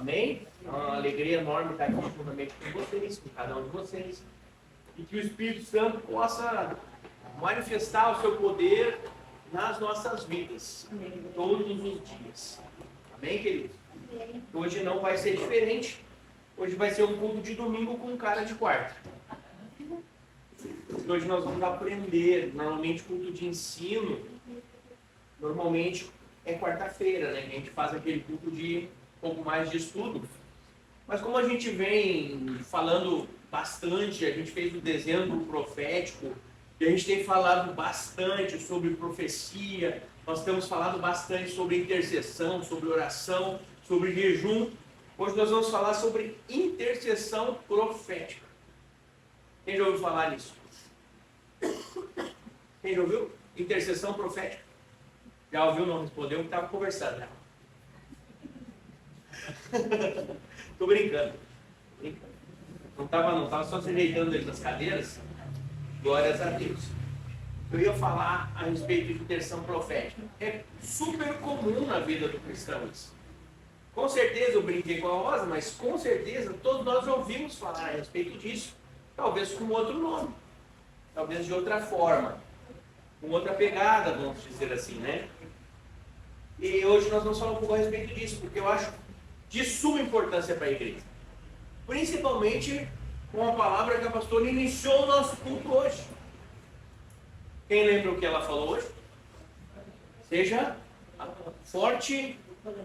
Amém? É uma alegria enorme estar aqui juntamente com vocês, com cada um de vocês. E que o Espírito Santo possa manifestar o seu poder nas nossas vidas, todos os dias. Amém, queridos? Hoje não vai ser diferente. Hoje vai ser um culto de domingo com cara de quarta. Hoje nós vamos aprender, normalmente culto de ensino, normalmente é quarta-feira, né? A gente faz aquele culto de um pouco mais de estudo. Mas como a gente vem falando bastante, a gente fez o desenho profético, e a gente tem falado bastante sobre profecia, nós temos falado bastante sobre intercessão, sobre oração, sobre jejum. Hoje nós vamos falar sobre intercessão profética. Quem já ouviu falar nisso? Quem já ouviu? Intercessão profética? Já ouviu? Não respondeu, que estava conversando, né? Tô brincando. Não estava só se ajeitando dentro das cadeiras. Glórias a Deus. Eu ia falar a respeito de intercessão profética. É super comum na vida do cristão isso. Com certeza eu brinquei com a Rosa, mas com certeza todos nós ouvimos falar a respeito disso. Talvez com outro nome. Talvez de outra forma. Com outra pegada, vamos dizer assim, né? E hoje nós vamos falar um pouco a respeito disso, porque eu acho de suma importância para a igreja. Principalmente com a palavra que a pastora iniciou o nosso culto hoje. Quem lembra o que ela falou hoje? Seja forte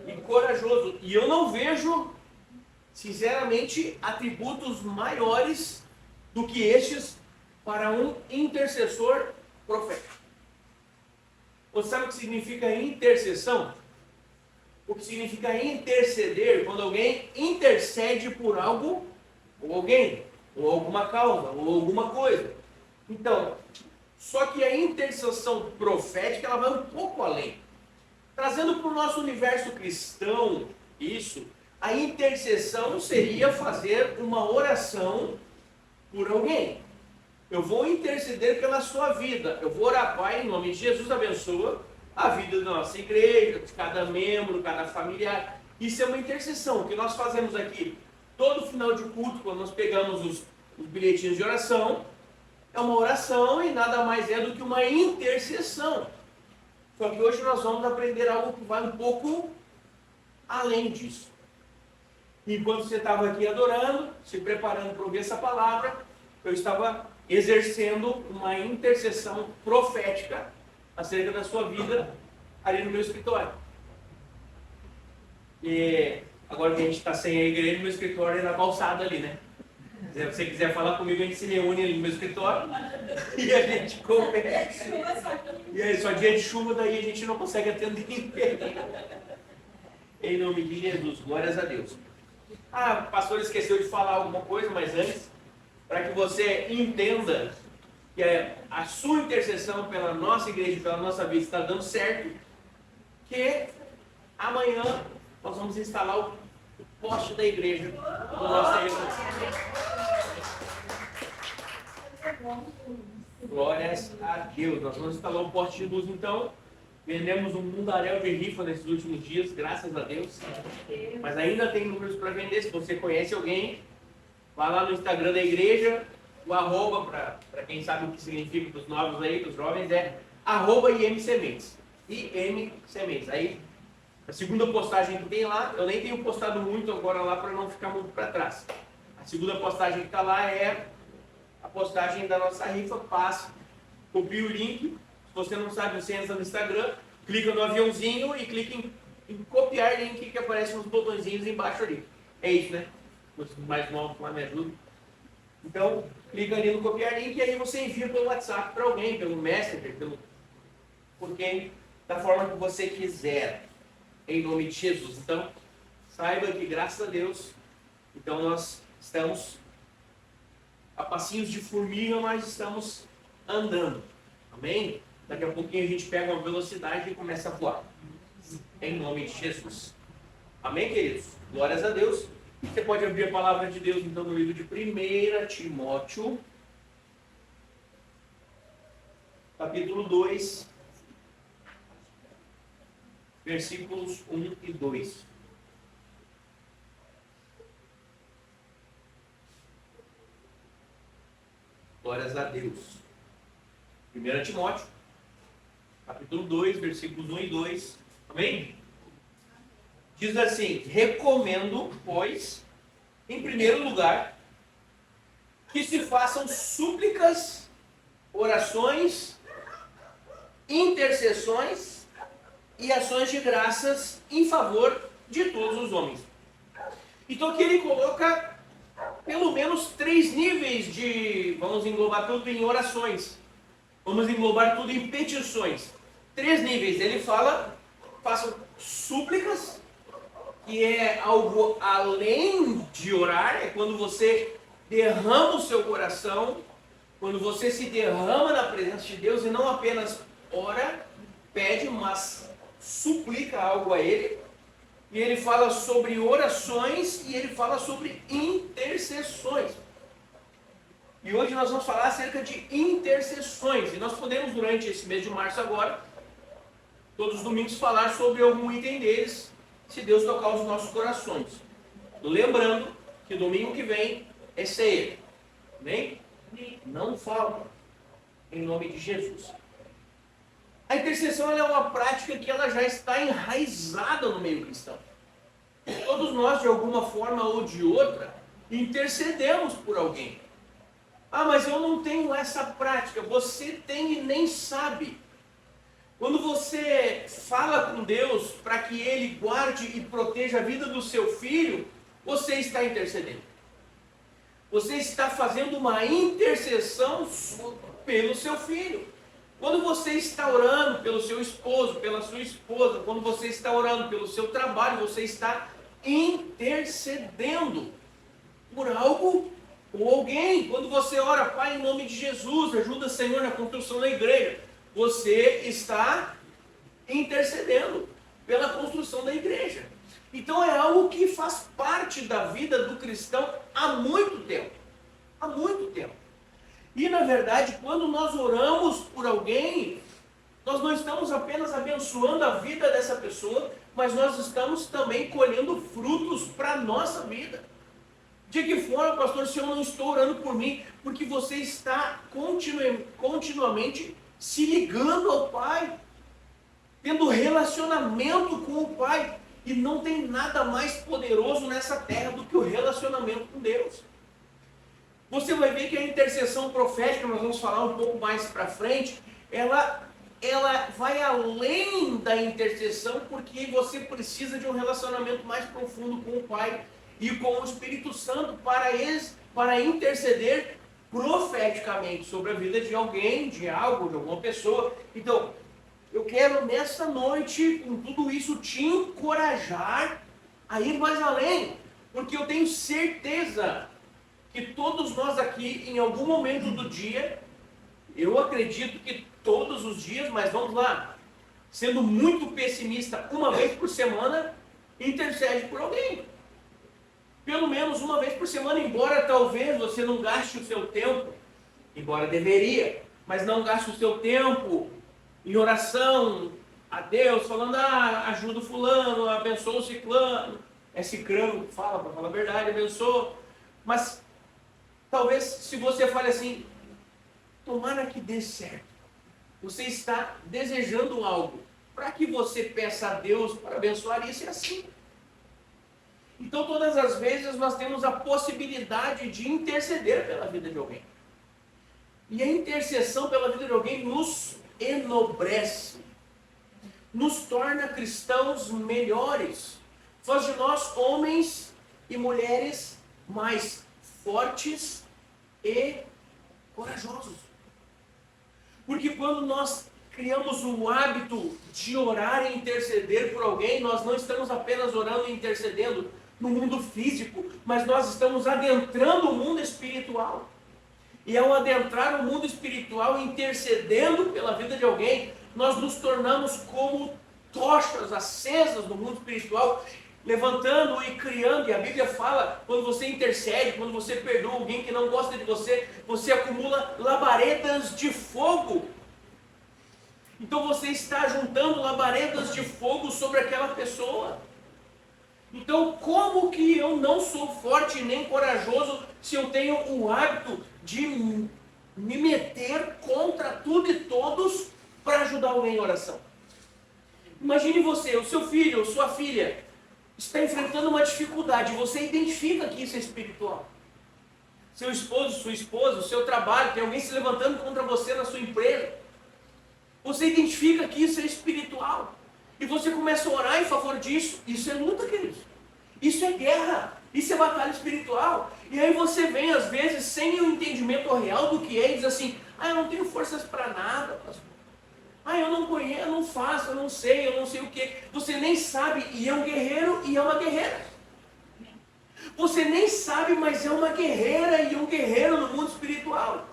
e corajoso. E eu não vejo, sinceramente, atributos maiores do que estes para um intercessor profético. Você sabe o que significa intercessão? O que significa interceder quando alguém intercede por algo, ou alguém, ou alguma causa, ou alguma coisa. Então, só que a intercessão profética ela vai um pouco além. Trazendo para o nosso universo cristão isso, a intercessão seria fazer uma oração por alguém. Eu vou interceder pela sua vida. Eu vou orar, Pai, em nome de Jesus, abençoa a vida da nossa igreja, de cada membro, cada familiar. Isso é uma intercessão. O que nós fazemos aqui, todo final de culto, quando nós pegamos os bilhetinhos de oração, é uma oração e nada mais é do que uma intercessão. Só que hoje nós vamos aprender algo que vai um pouco além disso. Enquanto você estava aqui adorando, se preparando para ouvir essa palavra, eu estava exercendo uma intercessão profética acerca da sua vida ali no meu escritório. E agora que a gente está sem a igreja, meu escritório é na calçada ali, né? Se você quiser falar comigo, a gente se reúne ali no meu escritório e a gente conversa. E aí, só dia de chuva, daí a gente não consegue atender ninguém. Em nome de Jesus, glórias a Deus. Ah, o pastor esqueceu de falar alguma coisa, mas antes, para que você entenda que a sua intercessão pela nossa igreja, pela nossa vida está dando certo, que amanhã nós vamos instalar o poste da igreja no nosso Glórias a Deus. Nós vamos instalar um poste de luz, então. Vendemos um mundaréu de rifa nesses últimos dias, graças a Deus. Mas ainda tem números para vender. Se você conhece alguém, vá lá no Instagram da igreja. O arroba, para quem sabe o que significa dos novos aí, dos jovens, é @IMSementes. IMSementes. Aí, a segunda postagem que tem lá, eu nem tenho postado muito agora lá para não ficar muito para trás. A segunda postagem que está lá é a postagem da nossa rifa. Passe, copie o link. Se você não sabe, você entra no Instagram, clica no aviãozinho e clica em copiar link que aparece uns botõezinhos embaixo ali. É isso, né? Os mais novos lá me ajudam. Então, clica ali no copiar link e aí você envia pelo WhatsApp para alguém, pelo Messenger, por quem, da forma que você quiser, em nome de Jesus. Então, saiba que, graças a Deus, então nós estamos a passinhos de formiga, nós estamos andando. Amém? Daqui a pouquinho a gente pega uma velocidade e começa a voar. Em nome de Jesus. Amém, queridos? Glórias a Deus. Você pode abrir a palavra de Deus, então, no livro de 1 Timóteo, capítulo 2, versículos 1 e 2. Glórias a Deus. 1 Timóteo, capítulo 2, versículos 1 e 2. Amém? Diz assim: recomendo, pois, em primeiro lugar, que se façam súplicas, orações, intercessões e ações de graças em favor de todos os homens. Então aqui ele coloca pelo menos 3 níveis de, vamos englobar tudo em orações, vamos englobar tudo em petições. 3 níveis, ele fala, façam súplicas, que é algo além de orar, é quando você derrama o seu coração, quando você se derrama na presença de Deus e não apenas ora, pede, mas suplica algo a Ele. E ele fala sobre orações e ele fala sobre intercessões. E hoje nós vamos falar acerca de intercessões. E nós podemos, durante esse mês de março agora, todos os domingos, falar sobre algum item deles, se Deus tocar os nossos corações. Lembrando que domingo que vem é ceia. Amém? Não falta. Em nome de Jesus. A intercessão é uma prática que ela já está enraizada no meio cristão. Todos nós, de alguma forma ou de outra, intercedemos por alguém. Ah, mas eu não tenho essa prática. Você tem e nem sabe. Quando você fala com Deus para que Ele guarde e proteja a vida do seu filho, você está intercedendo. Você está fazendo uma intercessão pelo seu filho. Quando você está orando pelo seu esposo, pela sua esposa, quando você está orando pelo seu trabalho, você está intercedendo por algo ou alguém. Quando você ora, Pai, em nome de Jesus, ajuda, Senhor, na construção da igreja, você está intercedendo pela construção da igreja. Então é algo que faz parte da vida do cristão há muito tempo. Há muito tempo. E na verdade, quando nós oramos por alguém, nós não estamos apenas abençoando a vida dessa pessoa, mas nós estamos também colhendo frutos para a nossa vida. De que forma, pastor, se eu não estou orando por mim? Porque você está continuamente se ligando ao Pai, tendo relacionamento com o Pai. E não tem nada mais poderoso nessa terra do que o relacionamento com Deus. Você vai ver que a intercessão profética, nós vamos falar um pouco mais para frente, ela vai além da intercessão, porque você precisa de um relacionamento mais profundo com o Pai e com o Espírito Santo para interceder profeticamente sobre a vida de alguém, de algo, de alguma pessoa. Então, eu quero nessa noite, com tudo isso, te encorajar a ir mais além, porque eu tenho certeza que todos nós aqui, em algum momento do dia, eu acredito que todos os dias, mas vamos lá, sendo muito pessimista, uma vez por semana, intercede por alguém. Pelo menos uma vez por semana, embora talvez você não gaste o seu tempo, embora deveria, mas não gaste o seu tempo em oração a Deus, falando, ajuda o fulano, abençoa o ciclano, é ciclano que fala, para falar a verdade, abençoa, mas talvez se você fale assim, tomara que dê certo, você está desejando algo, para que você peça a Deus para abençoar isso, é assim. Então todas as vezes nós temos a possibilidade de interceder pela vida de alguém. E a intercessão pela vida de alguém nos enobrece, nos torna cristãos melhores, faz de nós homens e mulheres mais fortes e corajosos. Porque quando nós criamos o hábito de orar e interceder por alguém, nós não estamos apenas orando e intercedendo no mundo físico, mas nós estamos adentrando o mundo espiritual. E ao adentrar o mundo espiritual, intercedendo pela vida de alguém, nós nos tornamos como tochas acesas no mundo espiritual, levantando e criando. E a Bíblia fala, quando você intercede, quando você perdoa alguém que não gosta de você, você acumula labaredas de fogo. Então você está juntando labaredas de fogo sobre aquela pessoa. Então como que eu não sou forte nem corajoso se eu tenho o hábito de me meter contra tudo e todos para ajudar alguém em oração. Imagine você, o seu filho ou sua filha está enfrentando uma dificuldade, você identifica que isso é espiritual. Seu esposo, sua esposa, o seu trabalho, tem alguém se levantando contra você na sua empresa. Você identifica que isso é espiritual. E você começa a orar em favor disso. Isso é luta, queridos. Isso é guerra. Isso é batalha espiritual. E aí você vem, às vezes, sem o entendimento real do que é, e diz assim, eu não tenho forças para nada, pastor. Eu não conheço, eu não faço, eu não sei o que. Você nem sabe, e é um guerreiro e é uma guerreira. Você nem sabe, mas é uma guerreira e um guerreiro no mundo espiritual.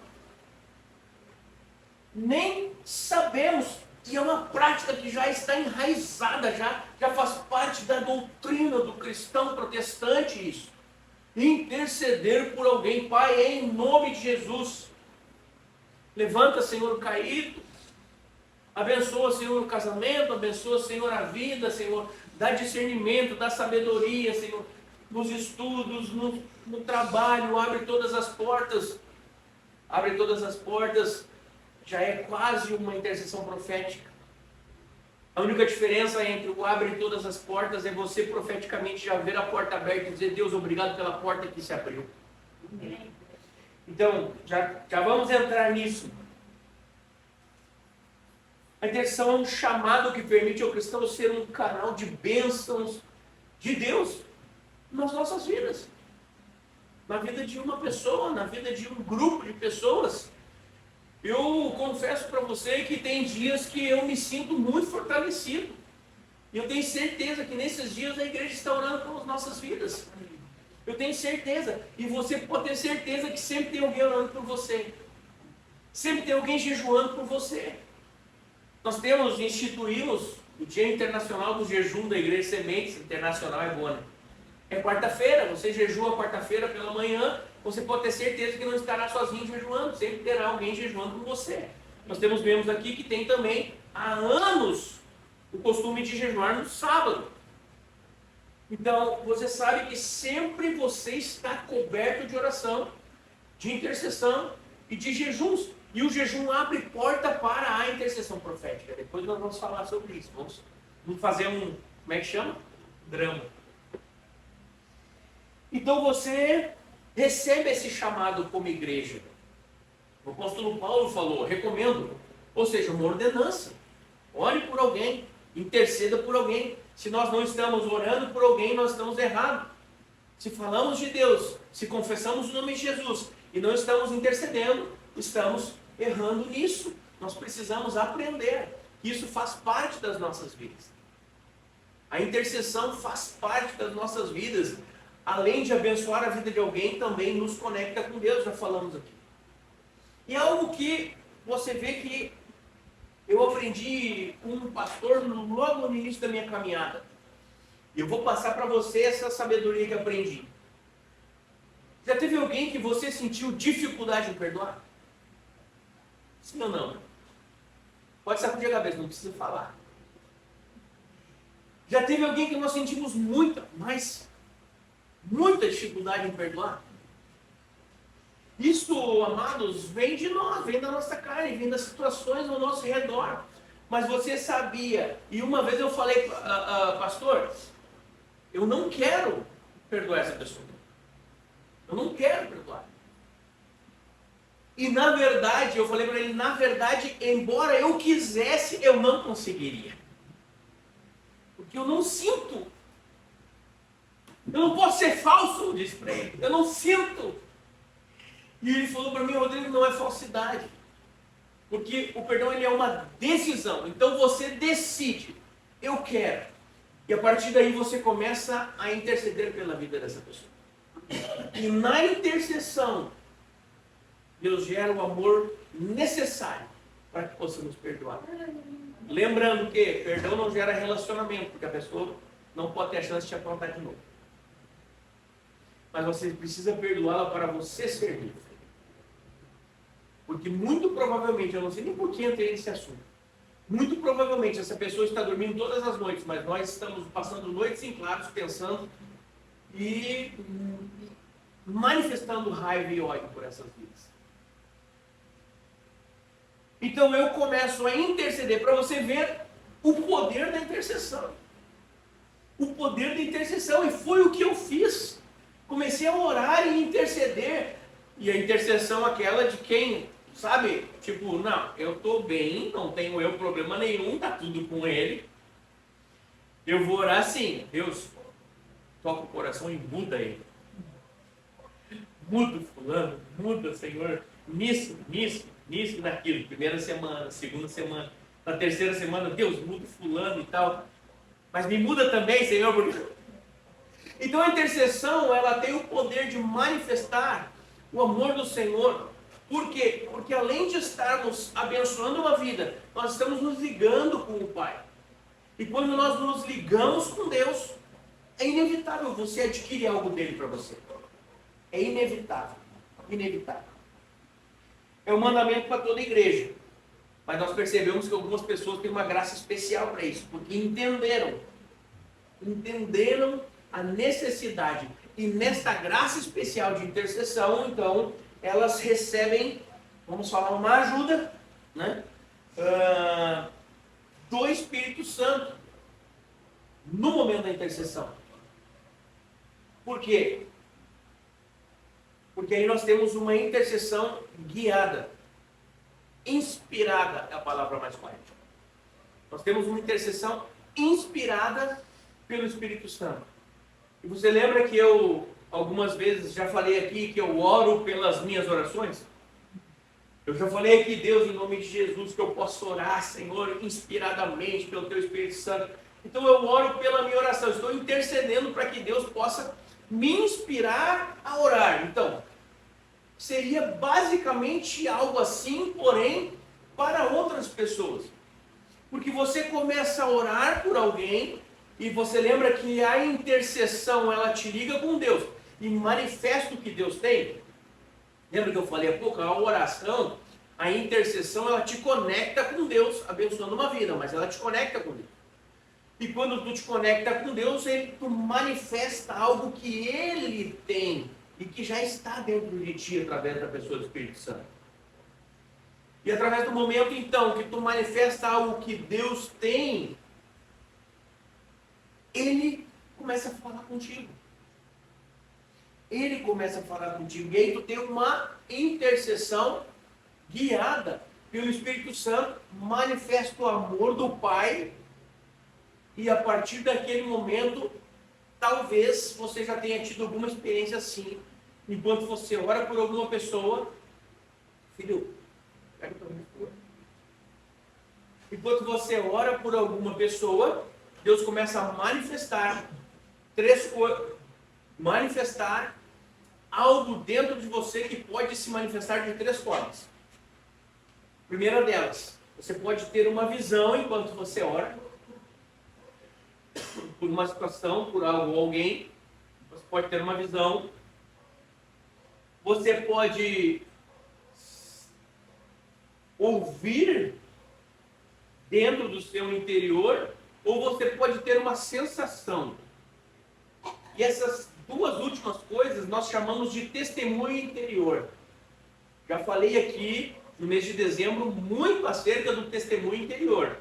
Nem sabemos, e é uma prática que já está enraizada, já faz parte da doutrina do cristão protestante isso. Interceder por alguém, Pai, em nome de Jesus. Levanta, Senhor, o caído. Abençoa, Senhor, o casamento. Abençoa, Senhor, a vida, Senhor. Dá discernimento, dá sabedoria, Senhor. Nos estudos, no trabalho, abre todas as portas. Abre todas as portas. Já é quase uma intercessão profética. A única diferença entre o abre todas as portas é você profeticamente já ver a porta aberta e dizer, Deus, obrigado pela porta que se abriu. Então, já vamos entrar nisso. A intercessão é um chamado que permite ao cristão ser um canal de bênçãos de Deus nas nossas vidas. Na vida de uma pessoa, na vida de um grupo de pessoas. Eu confesso para você que tem dias que eu me sinto muito fortalecido. E eu tenho certeza que nesses dias a igreja está orando pelas nossas vidas. Eu tenho certeza. E você pode ter certeza que sempre tem alguém orando por você. Sempre tem alguém jejuando por você. Nós instituímos o Dia Internacional do Jejum da Igreja Sementes. Internacional é boa, né? É quarta-feira, você jejua quarta-feira pela manhã, você pode ter certeza que não estará sozinho jejuando, sempre terá alguém jejuando com você. Nós temos membros aqui que tem também há anos o costume de jejuar no sábado. Então, você sabe que sempre você está coberto de oração, de intercessão e de jejuns. E o jejum abre porta para a intercessão profética. Depois nós vamos falar sobre isso. Vamos fazer como é que chama? Drama. Então você recebe esse chamado como igreja. O apóstolo Paulo falou, recomendo, ou seja, uma ordenança. Ore por alguém, interceda por alguém. Se nós não estamos orando por alguém, nós estamos errados. Se falamos de Deus, se confessamos o nome de Jesus e não estamos intercedendo, estamos errando nisso. Nós precisamos aprender. Isso faz parte das nossas vidas. A intercessão faz parte das nossas vidas. Além de abençoar a vida de alguém, também nos conecta com Deus, já falamos aqui. E é algo que você vê que eu aprendi com um pastor logo no início da minha caminhada. E eu vou passar para você essa sabedoria que aprendi. Já teve alguém que você sentiu dificuldade em perdoar? Sim ou não? Pode sacudir a cabeça, não precisa falar. Já teve alguém que nós sentimos muita dificuldade em perdoar? Isso, amados, vem de nós, vem da nossa carne, vem das situações ao nosso redor. Mas você sabia, e uma vez eu falei, pastor, eu não quero perdoar essa pessoa. Eu não quero perdoar. E na verdade, eu falei para ele, na verdade, embora eu quisesse, eu não conseguiria. Porque eu não sinto. Eu não posso ser falso, eu disse para ele. Eu não sinto. E ele falou para mim, Rodrigo, não é falsidade. Porque o perdão ele é uma decisão. Então você decide, eu quero. E a partir daí você começa a interceder pela vida dessa pessoa. E na intercessão, Deus gera o amor necessário para que possamos perdoar. Lembrando que perdão não gera relacionamento, porque a pessoa não pode ter a chance de te aprontar de novo. Mas você precisa perdoá-la para você ser livre. Porque muito provavelmente, eu não sei nem por que entrei nesse assunto, muito provavelmente essa pessoa está dormindo todas as noites, mas nós estamos passando noites em claros, pensando e manifestando raiva e ódio por essas vidas. Então eu começo a interceder, para você ver o poder da intercessão. O poder da intercessão, e foi o que eu fiz. Comecei a orar e interceder. E a intercessão aquela de quem, sabe, tipo, não, eu estou bem, não tenho eu problema nenhum, tá tudo com ele. Eu vou orar assim, Deus, toca o coração e muda ele. Muda o fulano, muda, Senhor, nisso e naquilo. Primeira semana, segunda semana, na terceira semana, Deus, muda o fulano e tal. Mas me muda também, Senhor, porque... Então a intercessão, ela tem o poder de manifestar o amor do Senhor. Por quê? Porque além de estarmos abençoando uma vida, nós estamos nos ligando com o Pai. E quando nós nos ligamos com Deus, é inevitável você adquirir algo dele para você. É inevitável. Inevitável. É um mandamento para toda a igreja. Mas nós percebemos que algumas pessoas têm uma graça especial para isso, porque entenderam a necessidade. E nesta graça especial de intercessão, então, elas recebem, vamos falar, uma ajuda, né? Do Espírito Santo no momento da intercessão. Por quê? Porque aí nós temos uma intercessão guiada. Inspirada é a palavra mais correta. Nós temos uma intercessão inspirada pelo Espírito Santo. E você lembra que eu, algumas vezes, já falei aqui que eu oro pelas minhas orações? Eu já falei aqui, Deus, em nome de Jesus, que eu posso orar, Senhor, inspiradamente pelo Teu Espírito Santo. Então eu oro pela minha oração, estou intercedendo para que Deus possa me inspirar a orar. Então, seria basicamente algo assim, porém, para outras pessoas. Porque você começa a orar por alguém, e você lembra que a intercessão, ela te liga com Deus, e manifesta o que Deus tem. Lembra que eu falei há pouco? A oração, a intercessão, ela te conecta com Deus, abençoando uma vida, mas ela te conecta com Deus. E quando tu te conecta com Deus, tu manifesta algo que Ele tem e que já está dentro de ti através da pessoa do Espírito Santo. E através do momento, então, que tu manifesta algo que Deus tem, Ele começa a falar contigo. Ele começa a falar contigo. E aí tu tem uma intercessão guiada pelo Espírito Santo, manifesta o amor do Pai, e a partir daquele momento, talvez você já tenha tido alguma experiência assim, enquanto você ora por alguma pessoa, filho, pega para mim, por favor. Enquanto você ora por alguma pessoa, Deus começa a manifestar manifestar algo dentro de você que pode se manifestar de 3 formas. Primeira delas, você pode ter uma visão enquanto você ora, por uma situação, por algo ou alguém, você pode ter uma visão. Você pode ouvir dentro do seu interior, ou você pode ter uma sensação. E essas 2 últimas coisas nós chamamos de testemunho interior. Já falei aqui no mês de dezembro muito acerca do testemunho interior,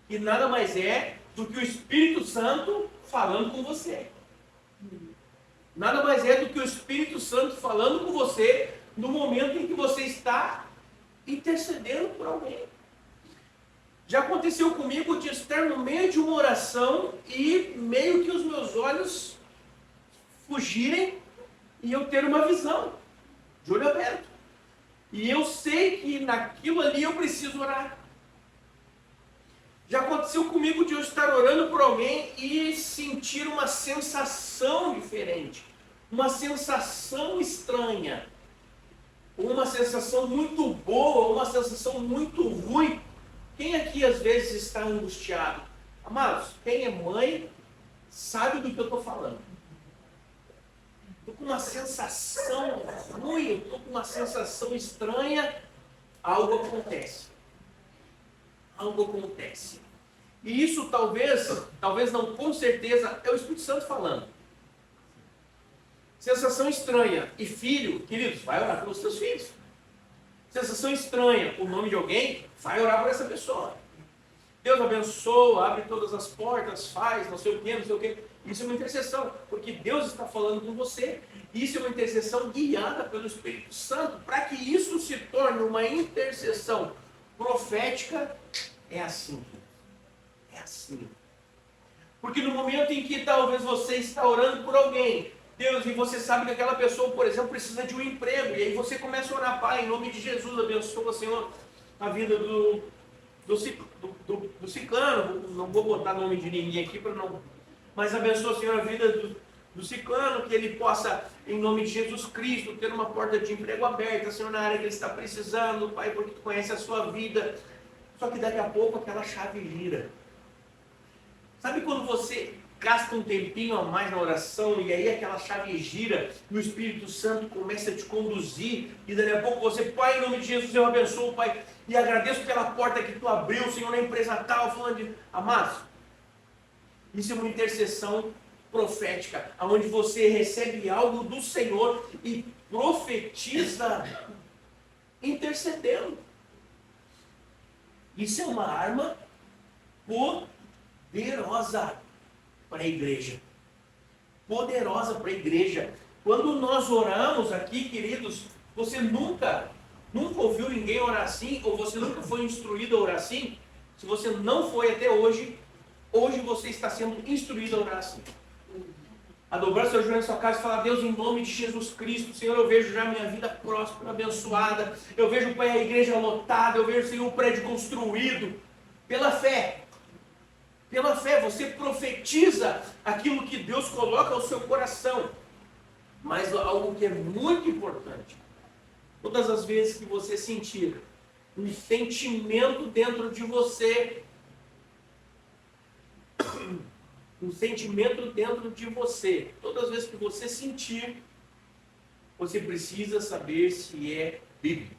que nada mais é do que o Espírito Santo falando com você. Nada mais é do que o Espírito Santo falando com você no momento em que você está intercedendo por alguém. Já aconteceu comigo de estar no meio de uma oração e meio que os meus olhos fugirem e eu ter uma visão de olho aberto. E eu sei que naquilo ali eu preciso orar. Já aconteceu comigo de eu estar orando por alguém e sentir uma sensação diferente, uma sensação estranha, uma sensação muito boa, uma sensação muito ruim. Quem aqui às vezes está angustiado? Amados, quem é mãe sabe do que eu estou falando. Estou com uma sensação ruim, estou com uma sensação estranha, algo acontece. Algo acontece. E isso talvez não, com certeza, é o Espírito Santo falando. Sensação estranha. E filho, queridos, vai orar pelos seus filhos. sensação estranha, o nome de alguém, vai orar por essa pessoa. Deus abençoa, abre todas as portas, faz, não sei o que, não sei o que. Isso é uma intercessão, porque Deus está falando com você. Isso é uma intercessão guiada pelo Espírito Santo. Para que isso se torne uma intercessão profética, é assim. É assim. Porque no momento em que talvez você está orando por alguém, Deus, e você sabe que aquela pessoa, por exemplo, precisa de um emprego, e aí você começa a orar, Pai, em nome de Jesus, abençoa, Senhor, a vida do ciclano, não vou botar nome de ninguém aqui para não, mas abençoa, Senhor, a vida do ciclano, que ele possa, em nome de Jesus Cristo, ter uma porta de emprego aberta, Senhor, na área que ele está precisando, Pai, porque tu conhece a sua vida. Só que daqui a pouco aquela chave gira. Sabe quando você gasta um tempinho a mais na oração e aí aquela chave gira e o Espírito Santo começa a te conduzir e daqui a pouco você, Pai, em nome de Jesus, eu abençoo, Pai, e agradeço pela porta que tu abriu, Senhor, na empresa tal, falando de... Amados, isso é uma intercessão profética, onde você recebe algo do Senhor e profetiza intercedendo. Isso é uma arma poderosa para a igreja. Poderosa para a igreja. Quando nós oramos aqui, queridos, você nunca ouviu ninguém orar assim, ou você nunca foi instruído a orar assim. Se você não foi até hoje, hoje você está sendo instruído a orar assim. A dobrar seu joelho em sua casa e falar, Deus, em nome de Jesus Cristo, Senhor, eu vejo já minha vida próspera, abençoada, eu vejo, Pai, a igreja lotada, eu vejo, Senhor, o prédio construído, pela fé. Pela fé, você profetiza aquilo que Deus coloca ao seu coração. Mas algo que é muito importante, todas as vezes que você sentir um sentimento dentro de você, todas as vezes que você sentir, você precisa saber se é bíblico.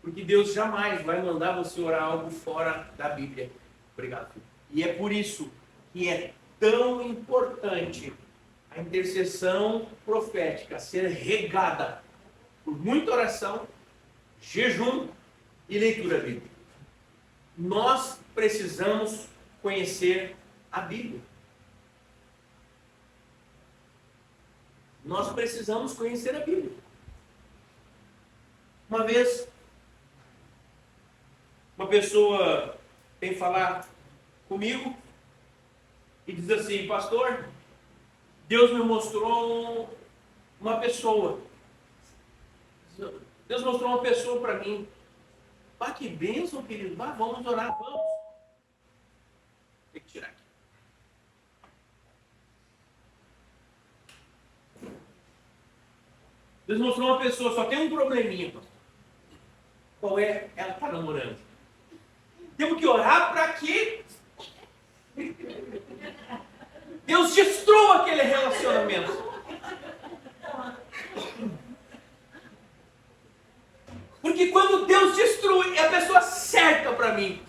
Porque Deus jamais vai mandar você orar algo fora da Bíblia. Obrigado, filho. E é por isso que é tão importante a intercessão profética ser regada por muita oração, jejum e leitura bíblica. Nós precisamos conhecer a Bíblia. Nós precisamos conhecer a Bíblia. Uma vez, uma pessoa vem falar comigo e diz assim, pastor, Deus me mostrou uma pessoa. Deus mostrou uma pessoa para mim. Ah, que bênção, querido. Ah, vamos orar, vamos. Tem que tirar aqui. Deus mostrou uma pessoa, só tem um probleminha, pastor. Qual é? Ela está namorando. Temos que orar para que Deus destrua aquele relacionamento. Porque quando Deus destrui, é a pessoa certa para mim.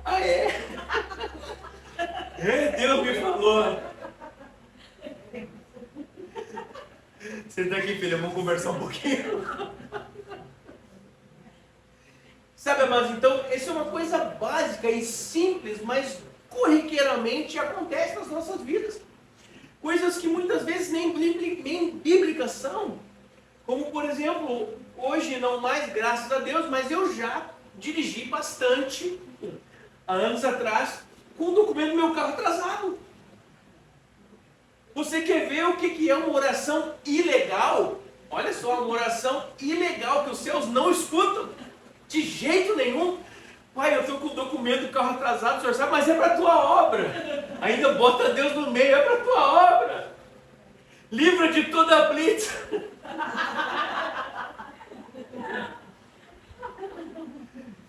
Ah, é? Deus me falou. Senta aqui, filha, vamos conversar um pouquinho. Sabe, mas então, essa é uma coisa básica e simples, mas corriqueiramente acontece nas nossas vidas. Coisas que muitas vezes nem bíblicas são. Como, por exemplo, hoje não mais, graças a Deus, mas eu já dirigi bastante, há anos atrás, com o documento do meu carro atrasado. Você quer ver o que é uma oração ilegal? Olha só, uma oração ilegal que os céus não escutam. De jeito nenhum. Pai, eu estou com o documento do carro atrasado, o senhor sabe, mas é para a tua obra. Ainda bota Deus no meio, é para a tua obra. Livra de toda a blitz.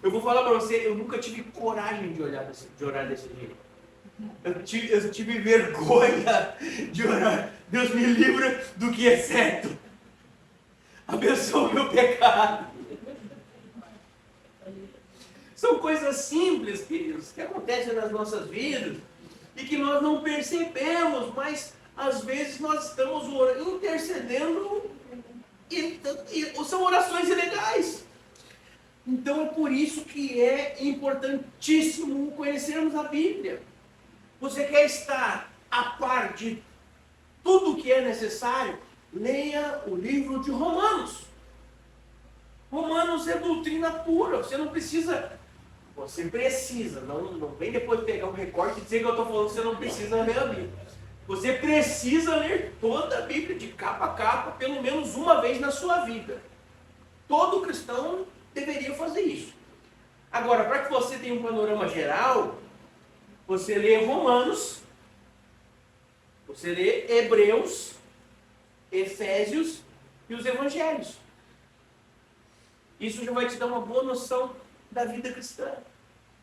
Eu vou falar para você, eu nunca tive coragem de orar desse jeito. Eu tive vergonha de orar. Deus me livra do que é certo. Abençoa o meu pecado. São coisas simples, queridos, que acontecem nas nossas vidas e que nós não percebemos, mas às vezes nós estamos intercedendo e são orações ilegais. Então é por isso que é importantíssimo conhecermos a Bíblia. Você quer estar a par de tudo o que é necessário? Leia o livro de Romanos. Romanos é doutrina pura. Você precisa, não vem depois pegar um recorte e dizer que eu estou falando que você não precisa ler a Bíblia. Você precisa ler toda a Bíblia de capa a capa, pelo menos uma vez na sua vida. Todo cristão deveria fazer isso. Agora, para que você tenha um panorama geral, você lê Romanos, você lê Hebreus, Efésios e os Evangelhos. Isso já vai te dar uma boa noção da vida cristã.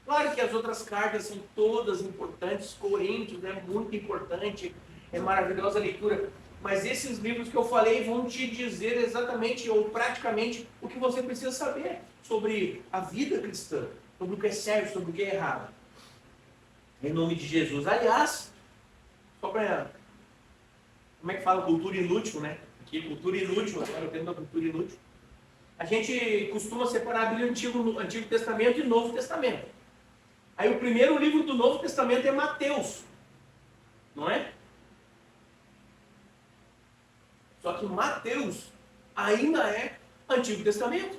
Claro que as outras cartas são todas importantes, Coríntios é muito importante, é maravilhosa a leitura, mas esses livros que eu falei vão te dizer exatamente ou praticamente o que você precisa saber sobre a vida cristã, sobre o que é certo, sobre o que é errado. Em nome de Jesus. Aliás, só para... Como é que fala? Cultura inútil, né? Aqui, cultura inútil, agora eu tenho uma cultura inútil. A gente costuma separar a Bíblia Antigo Testamento e Novo Testamento. Aí o primeiro livro do Novo Testamento é Mateus, não é? Só que Mateus ainda é Antigo Testamento.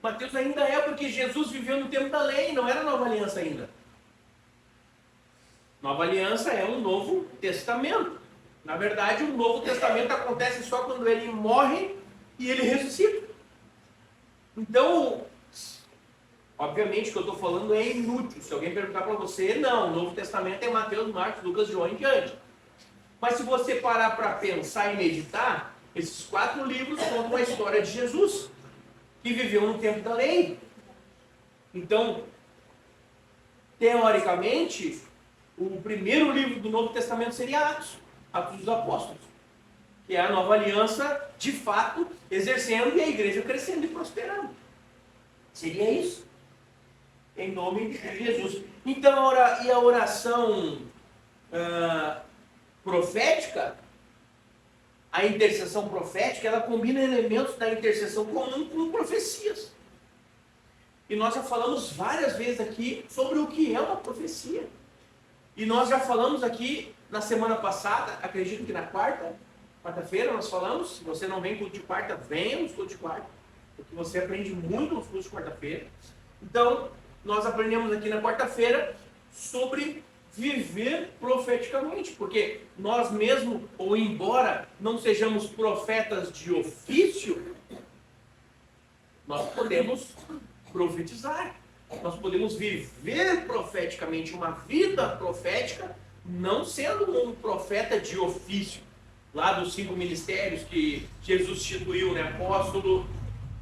Mateus ainda é porque Jesus viveu no tempo da lei, não era Nova Aliança ainda. Nova Aliança é um Novo Testamento. Na verdade, o Novo Testamento acontece só quando ele morre e ele ressuscita. Então, obviamente o que eu estou falando é inútil. Se alguém perguntar para você, não, o Novo Testamento é Mateus, Marcos, Lucas, João em diante. Mas se você parar para pensar e meditar, esses 4 livros contam a história de Jesus, que viveu no tempo da lei. Então, teoricamente, o primeiro livro do Novo Testamento seria Atos dos Apóstolos, que é a nova aliança, de fato, exercendo e a igreja crescendo e prosperando. Seria isso. Em nome de Jesus. Então, e a oração profética, a intercessão profética, ela combina elementos da intercessão comum com profecias. E nós já falamos várias vezes aqui sobre o que é uma profecia. E nós já falamos aqui na semana passada, acredito que na quarta-feira nós falamos, se você não vem culto de quarta, venha nos cultos de quarta, porque você aprende muito nos cultos de quarta-feira. Então, nós aprendemos aqui na quarta-feira sobre viver profeticamente, porque nós mesmo, ou embora não sejamos profetas de ofício, nós podemos profetizar. Nós podemos viver profeticamente uma vida profética, não sendo um profeta de ofício. Lá dos 5 ministérios que Jesus instituiu, né? Apóstolo,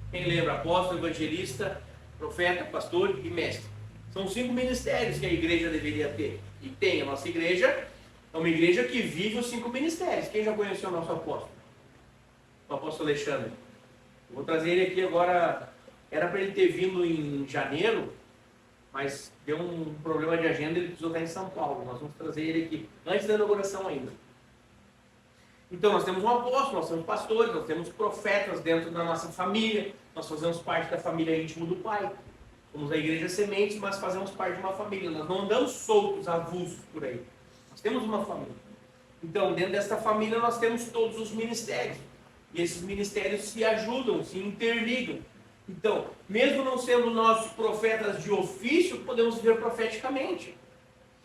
quem lembra? Apóstolo, evangelista, profeta, pastor e mestre. São 5 ministérios que a igreja deveria ter. E tem. A nossa igreja é uma igreja que vive os 5 ministérios. Quem já conheceu o nosso apóstolo? O apóstolo Alexandre. Eu vou trazer ele aqui agora. Era para ele ter vindo em janeiro, mas deu um problema de agenda, ele precisou estar em São Paulo. Nós vamos trazer ele aqui, antes da inauguração ainda. Então, nós temos um apóstolo, nós temos pastores, nós temos profetas dentro da nossa família, nós fazemos parte da família íntima do Pai. Somos a igreja Sementes, mas fazemos parte de uma família. Nós não andamos soltos, avulsos por aí. Nós temos uma família. Então, dentro dessa família, nós temos todos os ministérios. E esses ministérios se ajudam, se interligam. Então, mesmo não sendo nós profetas de ofício, podemos viver profeticamente.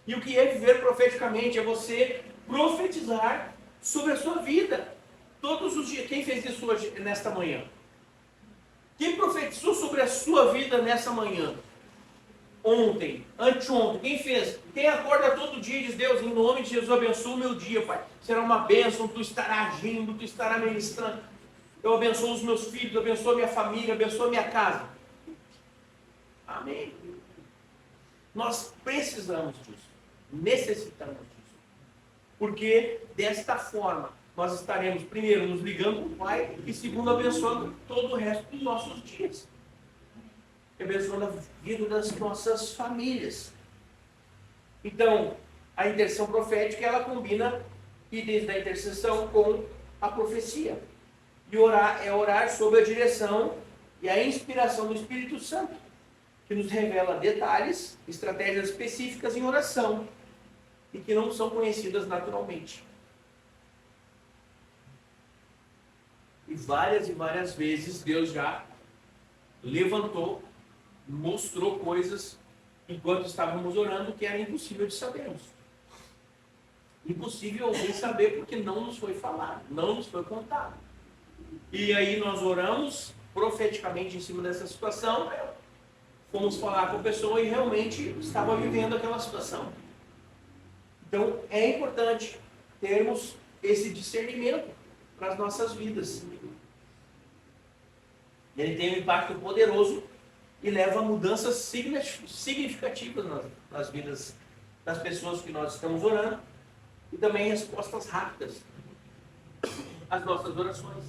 E o que é viver profeticamente? É você profetizar sobre a sua vida. Todos os dias. Quem fez isso hoje, nesta manhã? Quem profetizou sobre a sua vida nessa manhã? Ontem, anteontem, quem fez? Quem acorda todo dia e diz, Deus, em nome de Jesus, abençoa o meu dia, Pai. Será uma bênção, tu estará agindo, tu estará ministrando. Eu abençoo os meus filhos, abençoo a minha família, abençoo a minha casa. Amém. Nós precisamos disso. Necessitamos disso. Porque desta forma nós estaremos, primeiro, nos ligando com o Pai e, segundo, abençoando todo o resto dos nossos dias. Abençoando a vida das nossas famílias. Então, a intercessão profética, ela combina itens da intercessão com a profecia. E orar é orar sob a direção e a inspiração do Espírito Santo, que nos revela detalhes, estratégias específicas em oração e que não são conhecidas naturalmente. E várias vezes Deus já levantou, mostrou coisas enquanto estávamos orando que era impossível de sabermos. Impossível alguém saber porque não nos foi falado, não nos foi contado. E aí nós oramos profeticamente em cima dessa situação, fomos falar com a pessoa e realmente estava vivendo aquela situação. Então é importante termos esse discernimento para as nossas vidas. Ele tem um impacto poderoso e leva a mudanças significativas nas vidas das pessoas que nós estamos orando e também respostas rápidas às nossas orações.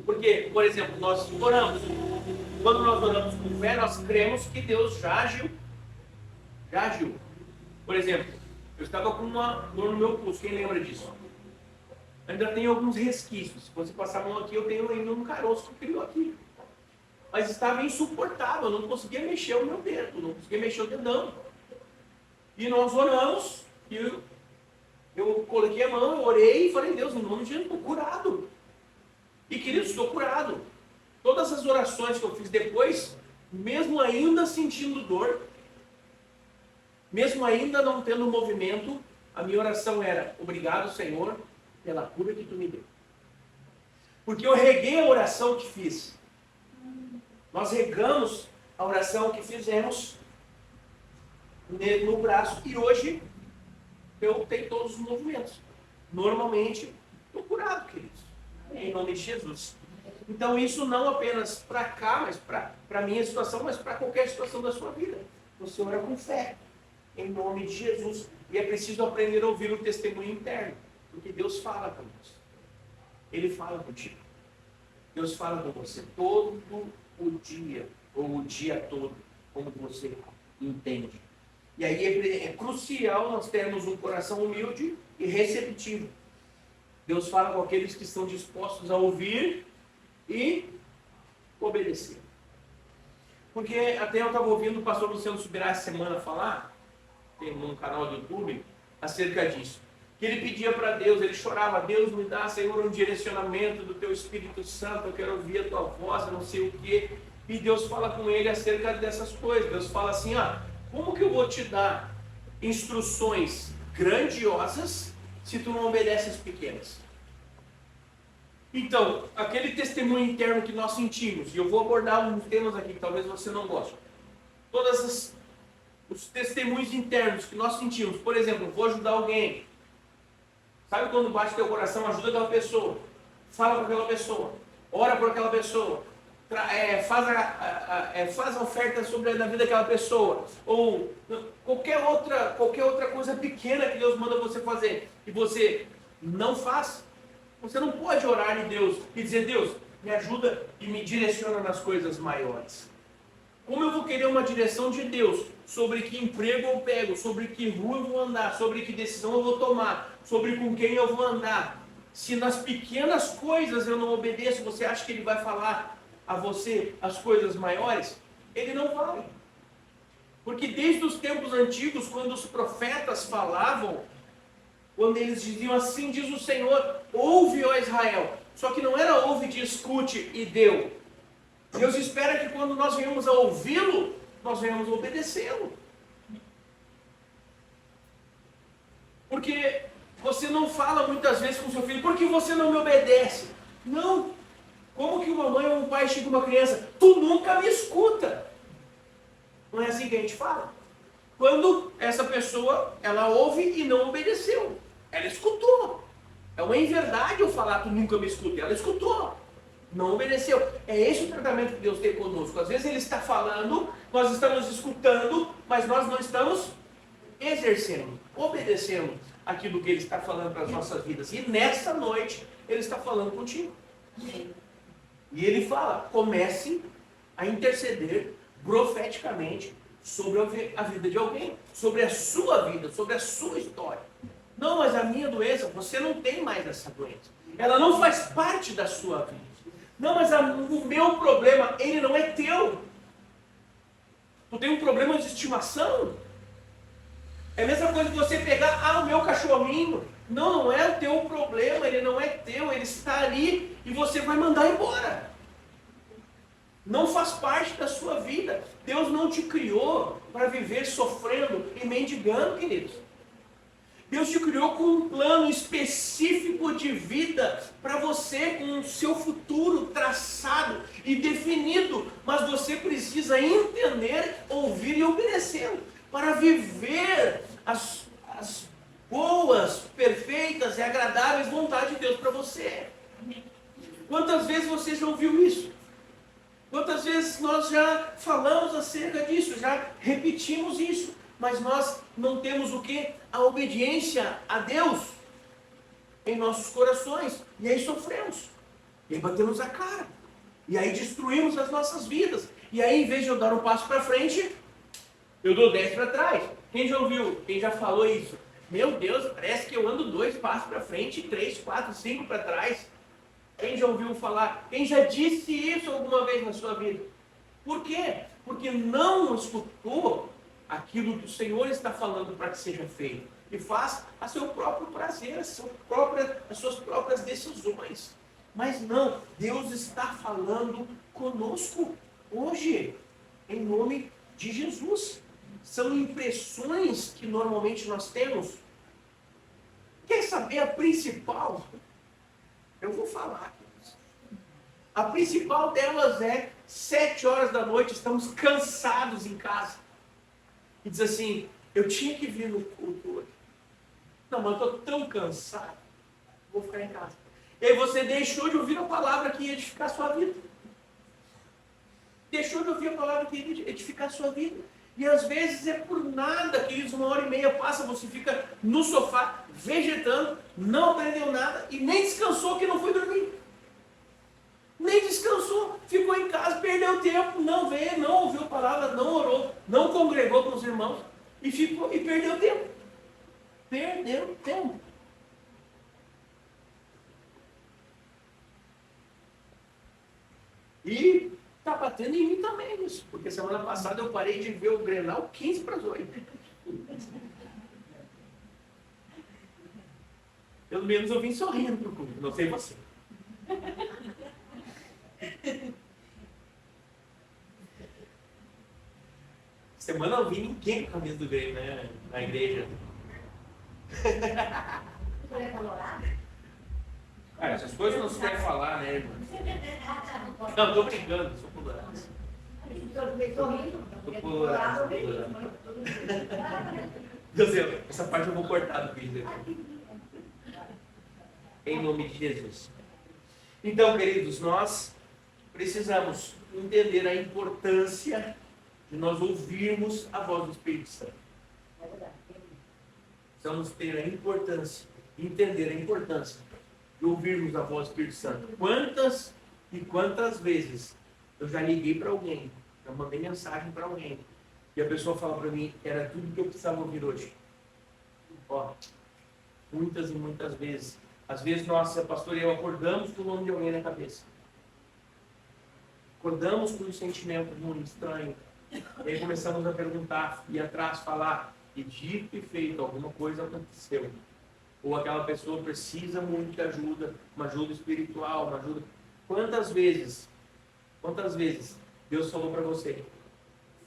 Porque, por exemplo, nós oramos. Quando nós oramos com fé, nós cremos que Deus já agiu. Já agiu. Por exemplo, eu estava com uma dor no meu pulso. Quem lembra disso? Ainda tem alguns resquícios. Se você passar a mão aqui, eu tenho ainda um caroço que criou aqui. Mas estava insuportável. Eu não conseguia mexer o meu dedo. Não conseguia mexer o dedão. E nós oramos. E eu coloquei a mão, eu orei e falei, Deus, em nome de Jesus, estou curado. E queridos, estou curado. Todas as orações que eu fiz depois, mesmo ainda sentindo dor, mesmo ainda não tendo movimento, a minha oração era, obrigado, Senhor, pela cura que tu me deu. Porque eu reguei a oração que fiz. Nós regamos a oração que fizemos no braço e hoje eu tenho todos os movimentos. Normalmente, estou curado, queridos. Em nome de Jesus. Então isso não apenas para cá, mas para a minha situação, mas para qualquer situação da sua vida. Você ora com fé, em nome de Jesus. E é preciso aprender a ouvir o testemunho interno, porque Deus fala com nós. Ele fala contigo. Deus fala com você todo o dia, ou o dia todo, como você entende. E aí é crucial nós termos um coração humilde e receptivo. Deus fala com aqueles que estão dispostos a ouvir e obedecer. Porque até eu estava ouvindo o pastor Luciano Subirá essa semana falar, tem um canal do YouTube, acerca disso. Que ele pedia para Deus, ele chorava, Deus me dá, Senhor, um direcionamento do teu Espírito Santo, eu quero ouvir a tua voz, eu não sei o quê. E Deus fala com ele acerca dessas coisas. Deus fala assim, como que eu vou te dar instruções grandiosas se tu não obedeces pequenas? Então, aquele testemunho interno que nós sentimos, e eu vou abordar alguns temas aqui que talvez você não goste. Todos os testemunhos internos que nós sentimos, por exemplo, vou ajudar alguém. Sabe quando bate teu coração, ajuda aquela pessoa, fala para aquela pessoa, ora por aquela pessoa, faz a oferta sobre a vida daquela pessoa, ou qualquer outra coisa pequena que Deus manda você fazer, e você não faz. Você não pode orar em Deus e dizer, Deus, me ajuda e me direciona nas coisas maiores. Como eu vou querer uma direção de Deus sobre que emprego eu pego, sobre que rua eu vou andar, sobre que decisão eu vou tomar, sobre com quem eu vou andar? Se nas pequenas coisas eu não obedeço, você acha que Ele vai falar a você as coisas maiores? Ele não vai. Porque desde os tempos antigos, quando os profetas falavam, quando eles diziam assim, diz o Senhor, ouve, ó Israel. Só que não era ouve de escute e deu. Deus espera que quando nós venhamos a ouvi-lo, nós venhamos a obedecê-lo. Porque você não fala muitas vezes com seu filho, por que você não me obedece? Não. Como que uma mãe ou um pai chega com uma criança, tu nunca me escuta. Não é assim que a gente fala? Quando essa pessoa, ela ouve e não obedeceu. Ela escutou. É uma inverdade eu falar, tu nunca me escuta. Ela escutou. Não obedeceu. É esse o tratamento que Deus tem conosco. Às vezes Ele está falando, nós estamos escutando, mas nós não estamos exercendo, obedecendo aquilo que Ele está falando para as nossas vidas. E nessa noite, Ele está falando contigo. E Ele fala, comece a interceder profeticamente sobre a vida de alguém, sobre a sua vida, sobre a sua história. Não, mas a minha doença, você não tem mais essa doença. Ela não faz parte da sua vida. Não, mas o meu problema, ele não é teu. Tu tem um problema de estimação? É a mesma coisa que você pegar, o meu cachorrinho. Não, não é o teu problema, ele não é teu, ele está ali e você vai mandar embora. Não faz parte da sua vida. Deus não te criou para viver sofrendo e mendigando, queridos. Deus te criou com um plano específico de vida para você, com o seu futuro traçado e definido. Mas você precisa entender, ouvir e obedecer para viver as boas, perfeitas e agradáveis vontades de Deus para você. Quantas vezes você já ouviu isso? Quantas vezes nós já falamos acerca disso, já repetimos isso, mas nós não temos o quê? A obediência a Deus em nossos corações, e aí sofremos, e aí batemos a cara, e aí destruímos as nossas vidas, e aí em vez de eu dar um passo para frente, eu dou 10 para trás. Quem já ouviu? Quem já falou isso? Meu Deus, parece que eu ando 2 passos para frente, 3, 4, 5 para trás. Quem já ouviu falar? Quem já disse isso alguma vez na sua vida? Por quê? Porque não escutou aquilo que o Senhor está falando para que seja feito. E faz a seu próprio prazer, as suas próprias decisões. Mas não, Deus está falando conosco hoje, em nome de Jesus. São impressões que normalmente nós temos. Quer saber a principal? Eu vou falar. A principal delas é 7 horas da noite, estamos cansados em casa. E diz assim, eu tinha que vir no culto hoje. Não, mas eu estou tão cansado, vou ficar em casa. E aí você deixou de ouvir a palavra que ia edificar a sua vida. Deixou de ouvir a palavra que ia edificar a sua vida. E às vezes é por nada, queridos, 1h30 passa, você fica no sofá, vegetando, não aprendeu nada e nem descansou que não foi dormir. Nem descansou, ficou em casa, perdeu tempo, não veio, não ouviu a palavra, não orou, não congregou com os irmãos e perdeu tempo. Perdeu tempo. E está batendo em mim também isso, porque semana passada eu parei de ver o Grenal 15 para as 8. Pelo menos eu vim sorrindo para o culto, não sei você. Semana eu vi ninguém com a camisa do Grêmio, né, na igreja. Cara, essas coisas não se deve falar, né, irmão? Não, estou brincando, sou colorado. Estou colorado. Deus, essa parte eu vou cortar do vídeo. Em nome de Jesus. Então, queridos, nós precisamos entender a importância de nós ouvirmos a voz do Espírito Santo. Precisamos ter a importância, entender a importância de ouvirmos a voz do Espírito Santo. Quantas e quantas vezes eu já liguei para alguém, eu mandei mensagem para alguém, e a pessoa fala para mim, era tudo que eu precisava ouvir hoje. Ó, muitas e muitas vezes. Às vezes nós, pastor e eu, acordamos com o nome de alguém na cabeça. Acordamos com um sentimento muito estranho. E aí começamos a perguntar, ir atrás, falar, e dito e feito, alguma coisa aconteceu. Ou aquela pessoa precisa muito de ajuda, uma ajuda espiritual, uma ajuda... Quantas vezes Deus falou para você,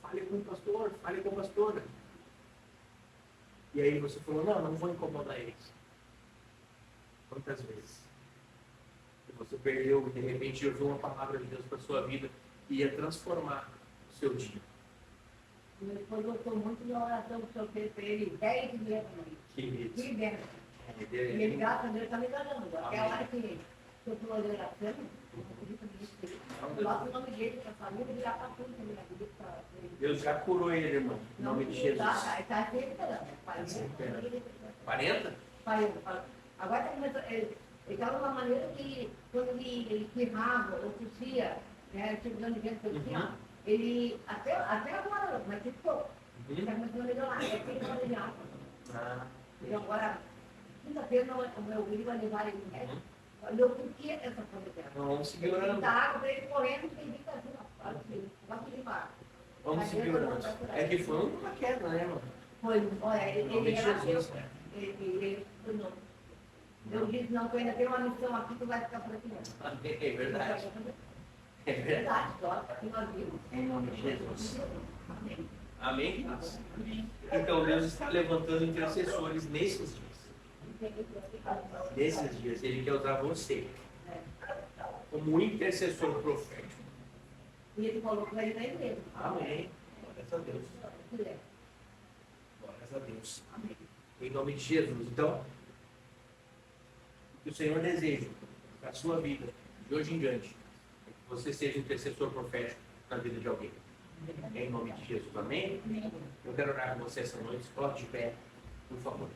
fale com o pastor, fale com a pastora. E aí você falou, não vou incomodar eles. Quantas vezes? E você perdeu, de repente, ouviu uma palavra de Deus para a sua vida que ia transformar o seu dia. Depois gostou muito da oração que o senhor fez para ele, 10 dias também. Que benção. E ele, graças a Deus, está me dando. Aquela hora que eu fui fazer oração, eu pedi para ele, eu coloco o nome dele para a família, ele já está tudo também na vida. Deus já curou ele, irmão, em nome de Jesus. Está recuperando. 40? 40. Agora ele estava de uma maneira que, quando ele espirrava ou tossia, né, tipo de vento que eu tinha, ele, até agora, mas ficou. Está começando a melhorar. É que não melhor. Então agora, quinta-feira, o meu filho vai levar ele no médico. Olhou por que essa coisa dela. Vamos seguir orando. Muita água para ele correndo, tem que fazer uma coisa. Vamos seguir orando. É que foi uma queda, né, mano? Foi, olha, ele era Jesus, né? ele não. Eu disse, não, tu ainda tem uma missão aqui, tu vai ficar por aqui mesmo. Amém. É verdade. É É verdade. verdade, só que nós vimos. Em nome de Jesus. Amém. Amém, queridos? Então Deus está levantando intercessores nesses dias. Nesses dias, Ele quer usar você como um intercessor profético. E ele falou que vai ir na igreja. Amém. Glórias a Deus. Glórias a Deus. Amém. Em nome de Jesus. Então, o que o Senhor deseja para a sua vida, de hoje em diante, é que você seja intercessor profético na vida de alguém. Em nome de Jesus. Amém? Eu quero orar com você essa noite. Coloque de pé, por favor.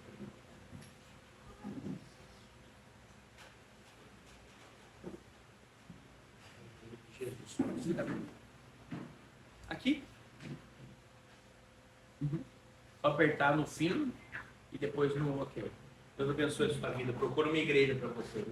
Jesus. Aqui. Só apertar no fim e depois no ok. Deus abençoe a sua vida. Procura uma igreja para você.